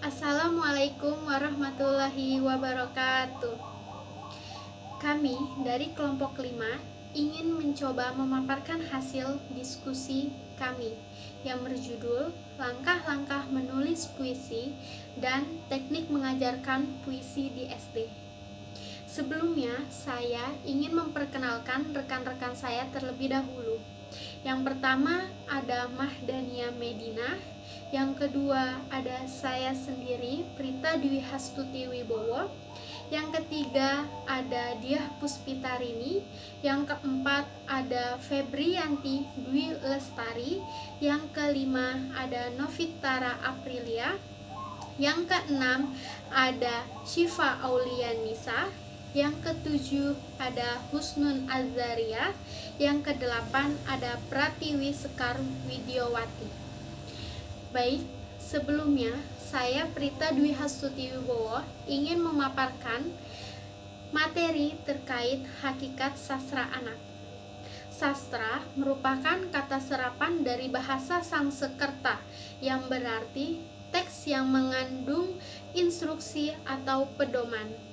Assalamualaikum warahmatullahi wabarakatuh. Kami dari kelompok 5 ingin mencoba memaparkan hasil diskusi kami yang berjudul Langkah-langkah menulis puisi dan teknik mengajarkan puisi di SD. Sebelumnya, saya ingin memperkenalkan rekan-rekan saya terlebih dahulu. Yang pertama ada Mahdania Medina, yang kedua ada saya sendiri, Prita Dwi Hastuti Wibowo, yang ketiga ada Diah Puspitarini, yang keempat ada Febrianti Dwi Lestari, yang kelima ada Novitara Aprilia, yang keenam ada Syifa Aulianisa, yang ketujuh ada Husnun Azaria, yang kedelapan ada Pratiwi Sekar Widiowati. Baik, sebelumnya saya Prita Dwi Hastuti Wibowo ingin memaparkan materi terkait hakikat sastra anak. Sastra merupakan kata serapan dari bahasa Sangsekerta yang berarti teks yang mengandung instruksi atau pedoman.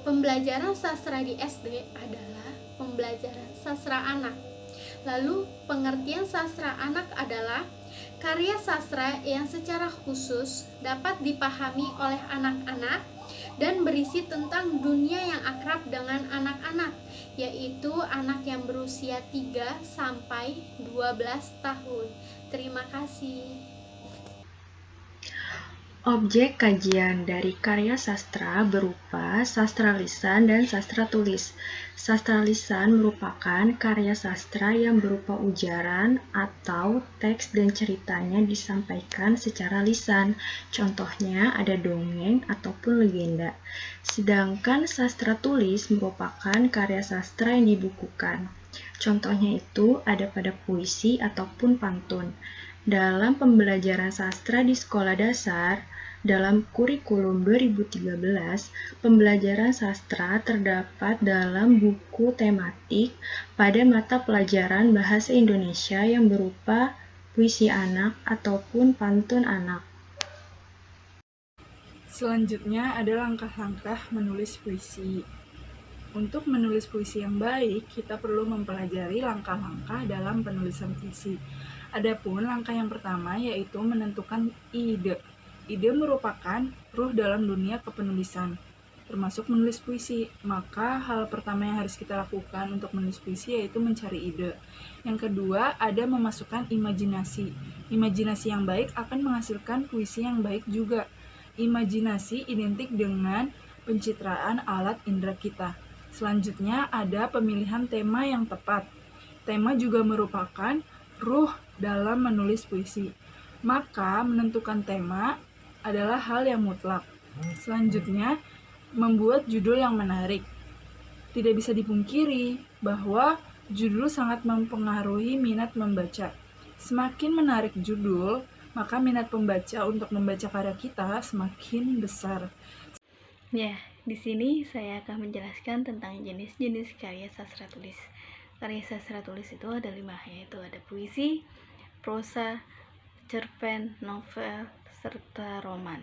Pembelajaran sastra di SD adalah pembelajaran sastra anak. Lalu pengertian sastra anak adalah karya sastra yang secara khusus dapat dipahami oleh anak-anak dan berisi tentang dunia yang akrab dengan anak-anak, yaitu anak yang berusia 3 sampai 12 tahun. Terima kasih. Objek kajian dari karya sastra berupa sastra lisan dan sastra tulis. Sastra lisan merupakan karya sastra yang berupa ujaran atau teks dan ceritanya disampaikan secara lisan. Contohnya ada dongeng ataupun legenda. Sedangkan sastra tulis merupakan karya sastra yang dibukukan. Contohnya itu ada pada puisi ataupun pantun. Dalam pembelajaran sastra di sekolah dasar, dalam kurikulum 2013, pembelajaran sastra terdapat dalam buku tematik pada mata pelajaran Bahasa Indonesia yang berupa puisi anak ataupun pantun anak. Selanjutnya ada langkah-langkah menulis puisi. Untuk menulis puisi yang baik, kita perlu mempelajari langkah-langkah dalam penulisan puisi. Adapun langkah yang pertama yaitu menentukan ide. Ide merupakan ruh dalam dunia kepenulisan, termasuk menulis puisi. Maka hal pertama yang harus kita lakukan untuk menulis puisi yaitu mencari ide. Yang kedua ada memasukkan imajinasi. Imajinasi yang baik akan menghasilkan puisi yang baik juga. Imajinasi identik dengan pencitraan alat indera kita. Selanjutnya ada pemilihan tema yang tepat. Tema juga merupakan ruh dalam menulis puisi. Maka menentukan tema adalah hal yang mutlak. Selanjutnya, membuat judul yang menarik. Tidak bisa dipungkiri bahwa judul sangat mempengaruhi minat membaca. Semakin menarik judul, maka minat pembaca untuk membaca karya kita semakin besar. Ya, di sini saya akan menjelaskan tentang jenis-jenis karya sastra tulis. Karya sastra tulis itu ada 5, yaitu ada puisi, prosa, cerpen, novel, serta roman.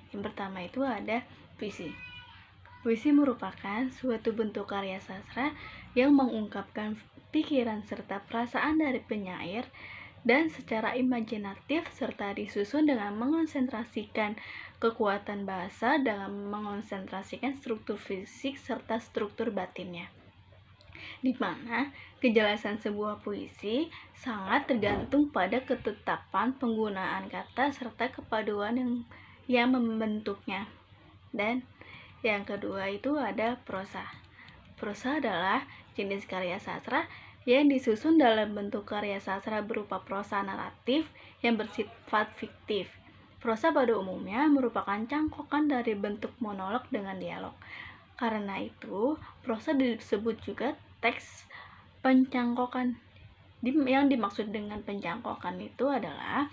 Yang pertama itu ada puisi. Puisi merupakan suatu bentuk karya sastra yang mengungkapkan pikiran serta perasaan dari penyair dan secara imajinatif serta disusun dengan mengonsentrasikan kekuatan bahasa dalam mengonsentrasikan struktur fisik serta struktur batinnya, di mana kejelasan sebuah puisi sangat tergantung pada ketetapan penggunaan kata serta kepaduan yang membentuknya. Dan yang kedua itu ada prosa. Prosa adalah jenis karya sastra yang disusun dalam bentuk karya sastra berupa prosa naratif yang bersifat fiktif. Prosa pada umumnya merupakan cangkokan dari bentuk monolog dengan dialog. Karena itu, prosa disebut juga teks pencangkokan. Yang dimaksud dengan pencangkokan itu adalah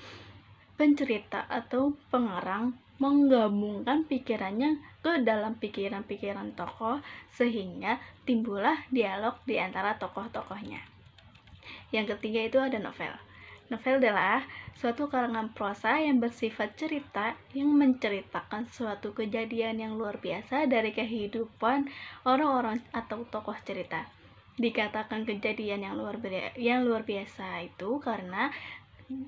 pencerita atau pengarang menggabungkan pikirannya ke dalam pikiran-pikiran tokoh sehingga timbullah dialog di antara tokoh-tokohnya. Yang ketiga itu ada novel. Novel adalah suatu karangan prosa yang bersifat cerita yang menceritakan suatu kejadian yang luar biasa dari kehidupan orang-orang atau tokoh cerita. Dikatakan kejadian yang luar biasa itu karena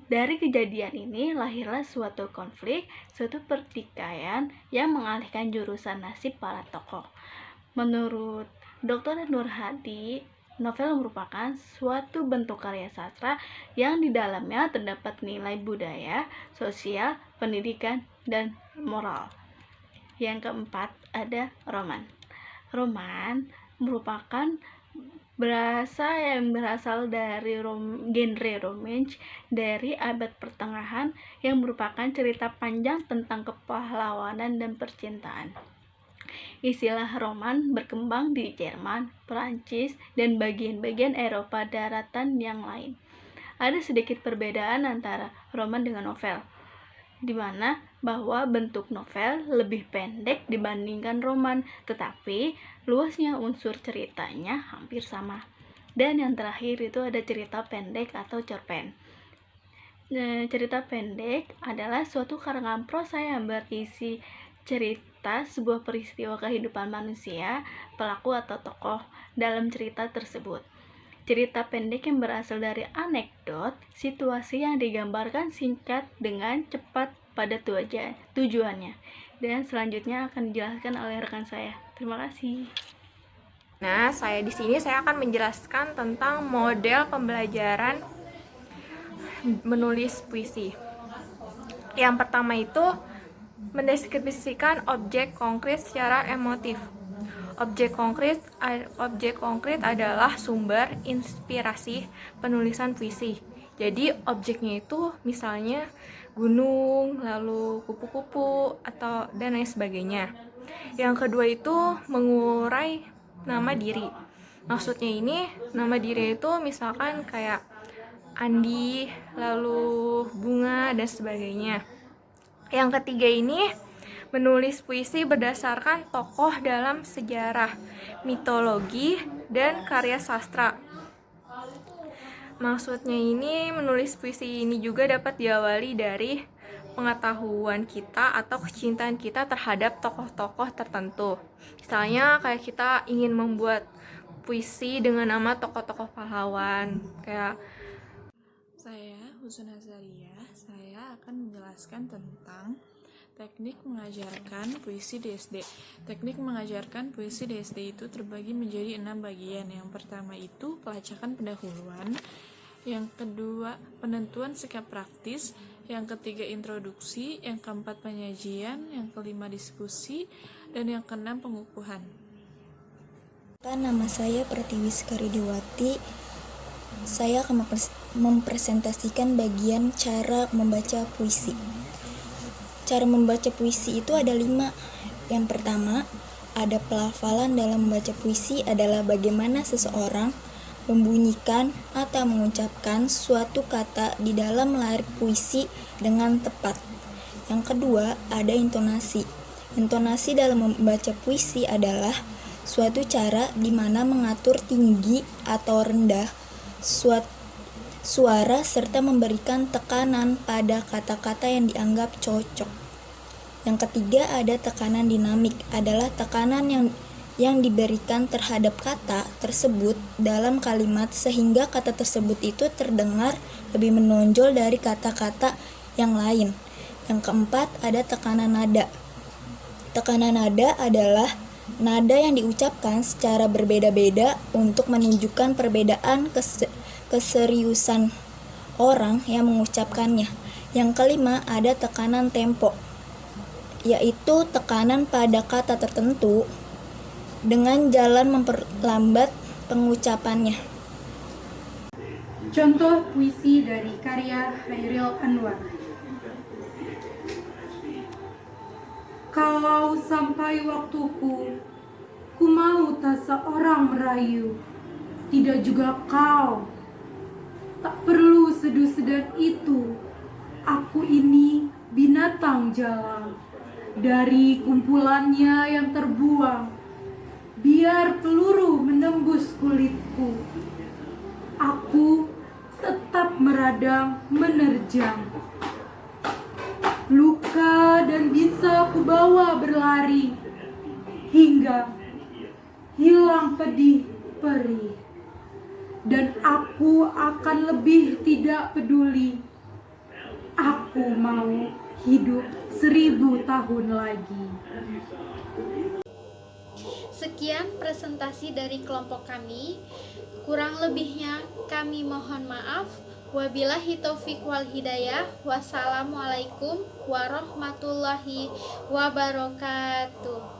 dari kejadian ini lahirlah suatu konflik, suatu pertikaian yang mengalihkan jurusan nasib para tokoh. Menurut Dr. Nur Hadi, novel merupakan suatu bentuk karya sastra yang di dalamnya terdapat nilai budaya, sosial, pendidikan, dan moral. Yang keempat ada roman. Roman merupakan berasal dari genre romance dari abad pertengahan yang merupakan cerita panjang tentang kepahlawanan dan percintaan. Istilah roman berkembang di Jerman, Perancis, dan bagian-bagian Eropa daratan yang lain. Ada sedikit perbedaan antara roman dengan novel, di mana bahwa bentuk novel lebih pendek dibandingkan roman, tetapi luasnya unsur ceritanya hampir sama. Dan yang terakhir itu ada cerita pendek atau cerpen. Cerita pendek adalah suatu karangan prosa yang berisi cerita sebuah peristiwa kehidupan manusia, pelaku atau tokoh dalam cerita tersebut. Cerita pendek yang berasal dari anekdot, situasi yang digambarkan singkat dengan cepat pada tujuannya. Dan selanjutnya akan dijelaskan oleh rekan saya. Terima kasih. Nah, di sini saya akan menjelaskan tentang model pembelajaran menulis puisi. Yang pertama itu mendeskripsikan objek konkret secara emotif. Objek konkret adalah sumber inspirasi penulisan puisi. Jadi objeknya itu misalnya gunung, lalu kupu-kupu dan lain sebagainya. Yang kedua itu mengurai nama diri. Maksudnya ini nama diri itu misalkan kayak Andi, lalu bunga dan sebagainya. Yang ketiga ini menulis puisi berdasarkan tokoh dalam sejarah, mitologi, dan karya sastra. Maksudnya ini menulis puisi ini juga dapat diawali dari pengetahuan kita atau kecintaan kita terhadap tokoh-tokoh tertentu. Misalnya kayak kita ingin membuat puisi dengan nama tokoh-tokoh pahlawan. Kayak Saya, Husna Zaria, saya akan menjelaskan tentang teknik mengajarkan puisi di SD. Teknik mengajarkan puisi di SD itu terbagi menjadi 6 bagian. Yang pertama itu pelacakan pendahuluan, yang kedua penentuan sikap praktis, yang ketiga introduksi, yang keempat penyajian, yang kelima diskusi, dan yang keenam pengukuhan. Nama saya Pratiwi Sekaridiwati. Saya akan mempresentasikan bagian cara membaca puisi. Cara membaca puisi itu ada 5. Yang pertama, ada pelafalan dalam membaca puisi adalah bagaimana seseorang membunyikan atau mengucapkan suatu kata di dalam lirik puisi dengan tepat. Yang kedua, ada intonasi. Intonasi dalam membaca puisi adalah suatu cara di mana mengatur tinggi atau rendah suara serta memberikan tekanan pada kata-kata yang dianggap cocok. Yang ketiga ada tekanan dinamik, adalah tekanan yang diberikan terhadap kata tersebut dalam kalimat sehingga kata tersebut itu terdengar lebih menonjol dari kata-kata yang lain. Yang keempat ada tekanan nada. Tekanan nada adalah nada yang diucapkan secara berbeda-beda untuk menunjukkan perbedaan keseriusan orang yang mengucapkannya. Yang kelima ada tekanan tempo, yaitu tekanan pada kata tertentu dengan jalan memperlambat pengucapannya. Contoh puisi dari karya Hairil Anwar. Kalau sampai waktuku, ku mau tak seorang merayu, tidak juga kau. Tak perlu sedu-sedan itu, aku ini binatang jalan. Dari kumpulannya yang terbuang, biar peluru menembus kulitku, aku tetap meradang menerjang. Luka dan bisa kubawa berlari hingga hilang pedih perih. Dan aku akan lebih tidak peduli. Aku mau hidup 1000 tahun lagi. Sekian presentasi dari kelompok kami. Kurang lebihnya kami mohon maaf. Wabillahi taufik wal hidayah. Wassalamualaikum warahmatullahi wabarakatuh.